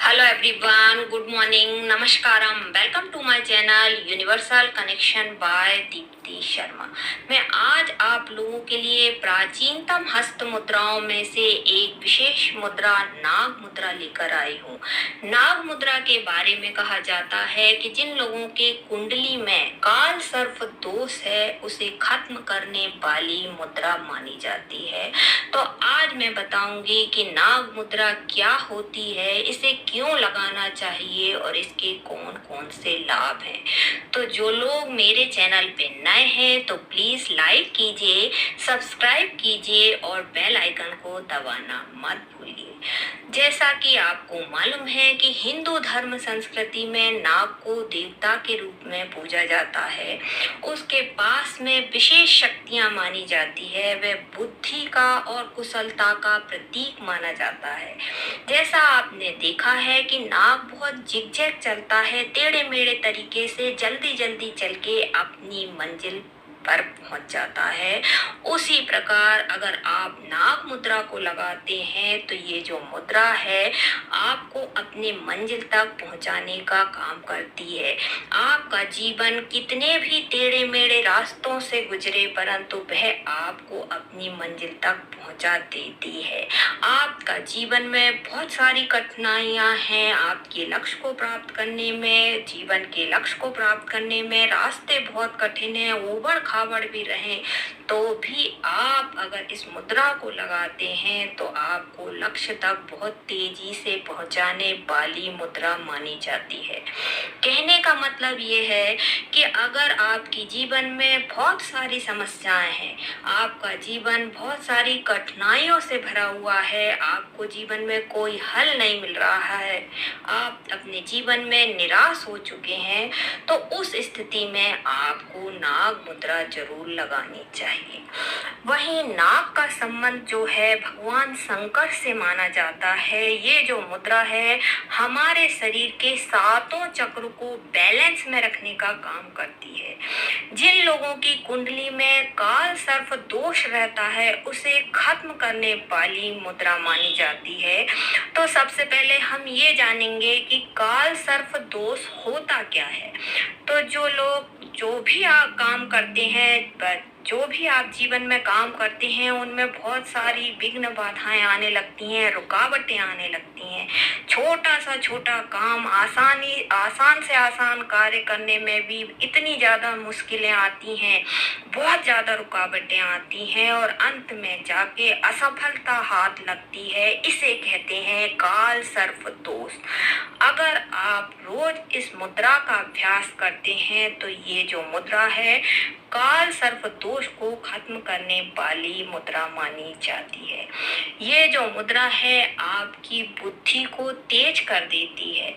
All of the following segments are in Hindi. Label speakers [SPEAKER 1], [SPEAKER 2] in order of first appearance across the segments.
[SPEAKER 1] हेलो एवरीवन, गुड मॉर्निंग, नमस्कारम, welcome to my channel universal connection by Deepti Sharma. मैं आज आप लोगों के लिए प्राचीनतम हस्त मुद्राओं में से एक विशेष मुद्रा नाग मुद्रा लेकर आई हूँ। नाग मुद्रा के बारे में कहा जाता है कि जिन लोगों के कुंडली में काल सर्प दोष है उसे खत्म करने वाली मुद्रा मानी जाती है। तो आज मैं बताऊंगी कि नाग मुद्रा क्या होती है, इसे क्यों लगाना चाहिए और इसके कौन कौन से लाभ हैं। तो जो लोग मेरे चैनल पे नए हैं तो प्लीज लाइक कीजिए, सब्सक्राइब कीजिए और बेल आइकन को दबाना मत भूलिए। जैसा कि आपको मालूम है कि हिंदू धर्म संस्कृति में नाग को देवता के रूप में पूजा जाता है। उसके पास में विशेष शक्तियां मानी जाती है। वह बुद्धि का और कुशलता का प्रतीक माना जाता है। जैसा आपने देखा है कि नाग बहुत जिगजैग चलता है, टेढ़े मेढ़े तरीके से जल्दी जल्दी चल के अपनी मंजिल पर पहुंच जाता है। उसी प्रकार अगर आप नाग मुद्रा को लगाते हैं तो ये जो मुद्रा है आपको अपनी मंजिल तक पहुंचाने का काम करती है। आपका जीवन कितने भी टेढ़े मेढ़े रास्तों से गुजरे परंतु वह आपको अपनी मंजिल तक पहुंचा देती है। आपका जीवन में बहुत सारी कठिनाइयां हैं। आपके लक्ष्य को प्राप्त करने में, जीवन के लक्ष्य को प्राप्त करने में रास्ते बहुत कठिन हैं, ऊबड़ खाबड़ भी रहे तो भी आप अगर इस मुद्रा को लगाते हैं तो आपको लक्ष्य तक बहुत तेजी से पहुंचाने वाली मुद्रा मानी जाती है। कहने का मतलब ये है कि अगर आपके जीवन में बहुत सारी समस्याएं हैं, आपका जीवन बहुत सारी कठिनाइयों से भरा हुआ है, आपको जीवन में कोई हल नहीं मिल रहा है, आप अपने जीवन में निराश हो चुके हैं, तो उस स्थिति में आपको नाग मुद्रा जरूर लगानी चाहिए। वहीं नाग का संबंध जो है भगवान शंकर से माना जाता है। ये जो मुद्रा है हमारे शरीर के सातों चक्र को बैलेंस में रखने का काम करती है। जिन लोगों की कुंडली में काल सर्प दोष रहता है उसे खत्म करने वाली मुद्रा मानी जाती है। तो सबसे पहले हम ये जानेंगे कि काल सर्प दोष होता क्या है। तो जो लोग जो भी आप काम करते हैं, जो भी आप जीवन में काम करते हैं उनमें बहुत सारी विघ्न बाधाएं आने लगती हैं, रुकावटें आने लगती हैं। छोटा सा छोटा काम आसान से आसान कार्य करने में भी इतनी ज्यादा मुश्किलें आती हैं, बहुत ज्यादा रुकावटें आती हैं और अंत में जाके असफलता हाथ लगती है। इसे कहते हैं काल सर्प दोष। अगर आप रोज इस मुद्रा का अभ्यास करते हैं तो ये जो मुद्रा है काल सर्प दोष को खत्म करने वाली मुद्रा मानी जाती है। ये जो मुद्रा है आपकी बुद्धि को तेज कर देती है,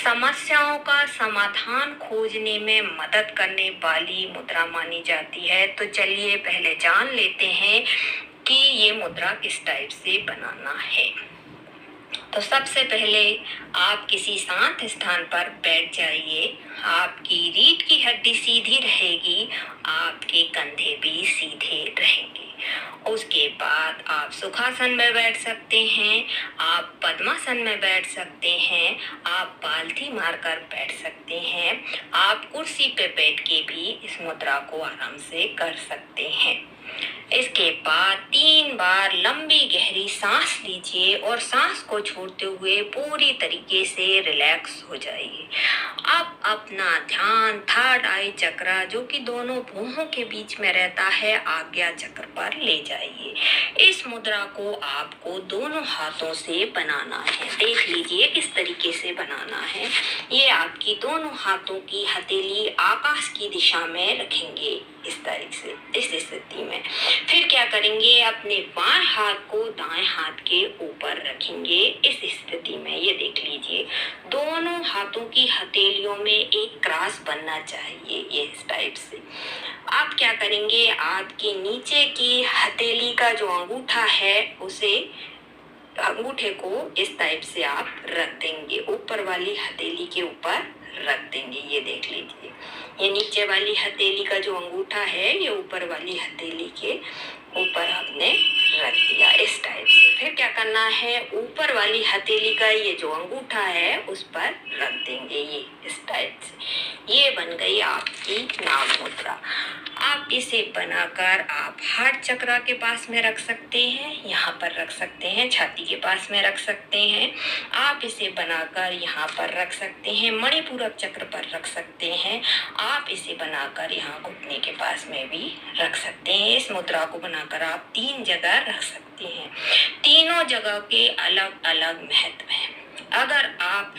[SPEAKER 1] समस्याओं का समाधान खोजने में मदद करने वाली मुद्रा मानी जाती है। तो चलिए पहले जान लेते हैं कि ये मुद्रा किस टाइप से बनाना है। तो सबसे पहले आप किसी शांत स्थान पर बैठ जाइए। आपकी रीढ़ की हड्डी सीधी रहेगी, आपके कंधे भी सीधे रहेंगे। उसके बाद आप सुखासन में बैठ सकते हैं, आप पद्मासन में बैठ सकते हैं, आप पालथी मारकर बैठ सकते हैं, आप कुर्सी पे बैठ के भी इस मुद्रा को आराम से कर सकते हैं। इसके बाद 3 बार लंबी गहरी सांस लीजिए और सांस को छोड़ते हुए पूरी तरीके से रिलैक्स हो जाइए। अब अपना ध्यान थर्ड आई चक्र जो कि दोनों भुवों के बीच में रहता है आज्ञा चक्र पर ले जाइए। इस मुद्रा को आपको दोनों हाथों से बनाना है। देख लीजिए किस तरीके से बनाना है। ये आपकी दोनों हाथों की हथेली आकाश की दिशा में रखेंगे इस तारीख से, इस स्थिति में। फिर क्या करेंगे, अपने बाएं हाथ को दाएं हाथ के ऊपर रखेंगे इस स्थिति में। ये देख लीजिए दोनों हाथों की हथेलियों में एक क्रॉस बनना चाहिए, ये इस टाइप से। आप क्या करेंगे, आपके नीचे की हथेली का जो अंगूठा है उसे, अंगूठे को इस टाइप से आप रख देंगे, ऊपर वाली हथेली के ऊपर रख देंगे। ये देख लीजिए ये नीचे वाली हथेली का जो अंगूठा है ये ऊपर वाली हथेली के ऊपर आपने रख दिया इस टाइप से। फिर क्या करना है, ऊपर वाली हथेली का ये जो अंगूठा है उस पर रख देंगे, ये इस टाइप से। ये बन गई आपकी नाग मुद्रा। आप इसे बनाकर आप हार्ट चक्र के पास में रख सकते हैं, यहाँ पर रख सकते हैं, छाती के पास में रख सकते हैं। आप इसे बनाकर यहाँ पर रख सकते हैं, मणिपूरक चक्र पर रख सकते हैं। आप इसे बनाकर यहाँ घुटने के पास में भी रख सकते हैं। इस मुद्रा को बनाकर आप 3 जगह रख सकते हैं। तीनों जगह के अलग अलग महत्व हैं। अगर आप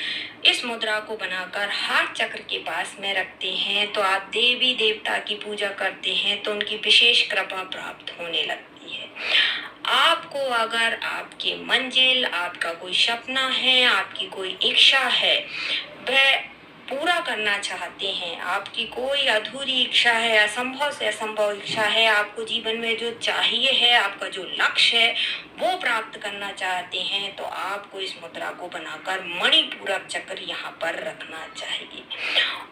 [SPEAKER 1] इस मुद्रा को बनाकर हार्ट चक्र के पास में रखते हैं तो आप देवी देवता की पूजा करते हैं तो उनकी विशेष कृपा प्राप्त होने लगती है। आपको अगर आपकी मंजिल, आपका कोई सपना है, आपकी कोई इच्छा है, वह पूरा करना चाहते हैं, आपकी कोई अधूरी इच्छा है, असंभव से असंभव इच्छा है, आपको जीवन में जो चाहिए है, आपका जो लक्ष्य है वो प्राप्त करना चाहते हैं, तो आपको इस मुद्रा को बनाकर मणिपूरक चक्र यहाँ पर रखना चाहिए।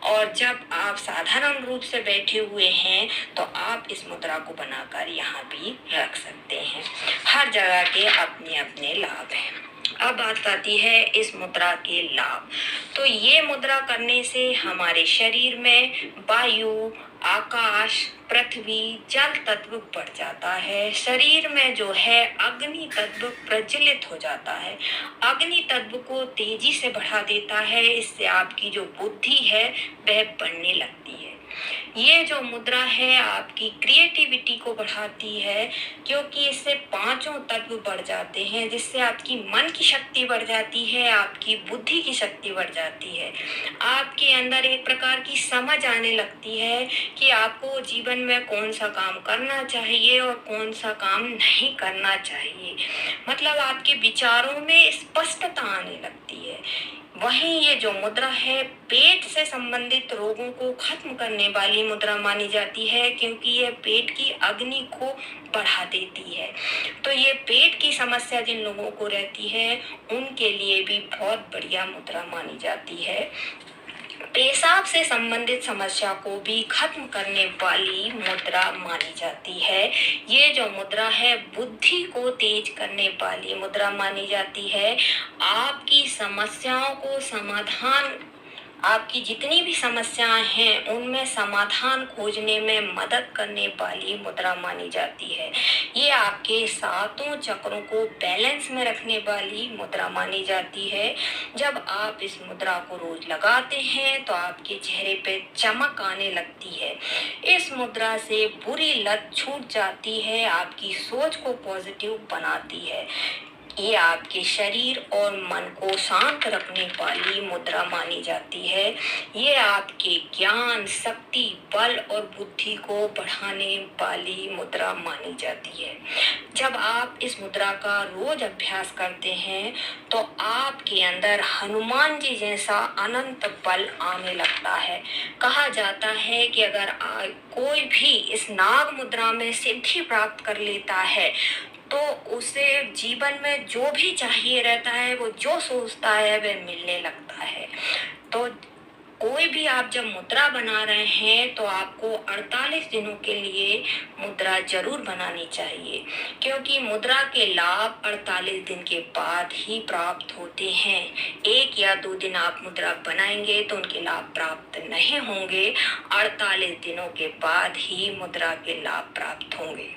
[SPEAKER 1] और जब आप साधारण रूप से बैठे हुए हैं तो आप इस मुद्रा को बनाकर यहाँ भी रख सकते हैं। हर जगह के अपने अपने लाभ हैं। अब बात आती है इस मुद्रा के लाभ। तो ये मुद्रा करने से हमारे शरीर में वायु, आकाश, पृथ्वी, जल तत्व बढ़ जाता है। शरीर में जो है अग्नि तत्व प्रज्वलित हो जाता है, अग्नि तत्व को तेजी से बढ़ा देता है। इससे आपकी जो बुद्धि है वह बढ़ने लगती है। ये जो मुद्रा है आपकी क्रिएटिविटी को बढ़ाती है, क्योंकि इससे 5 तत्व बढ़ जाते हैं, जिससे आपकी मन की शक्ति बढ़ जाती है, आपकी बुद्धि की शक्ति बढ़ जाती है। आपके अंदर एक प्रकार की समझ आने लगती है कि आपको जीवन में कौन सा काम करना चाहिए और कौन सा काम नहीं करना चाहिए। मतलब आपके विचारों में स्पष्टता आने लगती है। वहीं ये जो मुद्रा है पेट से संबंधित रोगों को खत्म करने वाली मुद्रा मानी जाती है, क्योंकि ये पेट की अग्नि को बढ़ा देती है। तो ये पेट की समस्या जिन लोगों को रहती है उनके लिए भी बहुत बढ़िया मुद्रा मानी जाती है। पेशाब से संबंधित समस्या को भी खत्म करने वाली मुद्रा मानी जाती है। ये जो मुद्रा है बुद्धि को तेज करने वाली मुद्रा मानी जाती है। आपकी समस्याओं को समाधान, आपकी जितनी भी समस्याएं हैं उनमें समाधान खोजने में मदद करने वाली मुद्रा मानी जाती है। ये आपके 7 चक्रों को बैलेंस में रखने वाली मुद्रा मानी जाती है। जब आप इस मुद्रा को रोज लगाते हैं तो आपके चेहरे पे चमक आने लगती है। इस मुद्रा से बुरी लत छूट जाती है, आपकी सोच को पॉजिटिव बनाती है। ये आपके शरीर और मन को शांत रखने वाली मुद्रा मानी जाती है। ये आपके ज्ञान, शक्ति, बल और बुद्धि को बढ़ाने वाली मुद्रा मानी जाती है। जब आप इस मुद्रा का रोज अभ्यास करते हैं तो आपके अंदर हनुमान जी जैसा अनंत बल आने लगता है। कहा जाता है कि अगर कोई भी इस नाग मुद्रा में सिद्धि प्राप्त कर लेता है तो उसे जीवन में जो भी चाहिए रहता है, वो जो सोचता है वह मिलने लगता है। तो कोई भी आप जब मुद्रा बना रहे हैं तो आपको 48 दिनों के लिए मुद्रा जरूर बनानी चाहिए, क्योंकि मुद्रा के लाभ 48 दिन के बाद ही प्राप्त होते हैं। 1 या 2 दिन आप मुद्रा बनाएंगे तो उनके लाभ प्राप्त नहीं होंगे। 48 दिनों के बाद ही मुद्रा के लाभ प्राप्त होंगे।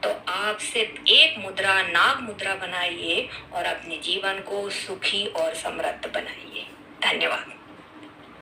[SPEAKER 1] तो आप सिर्फ एक मुद्रा, नाग मुद्रा बनाइए और अपने जीवन को सुखी और समृद्ध बनाइए। धन्यवाद।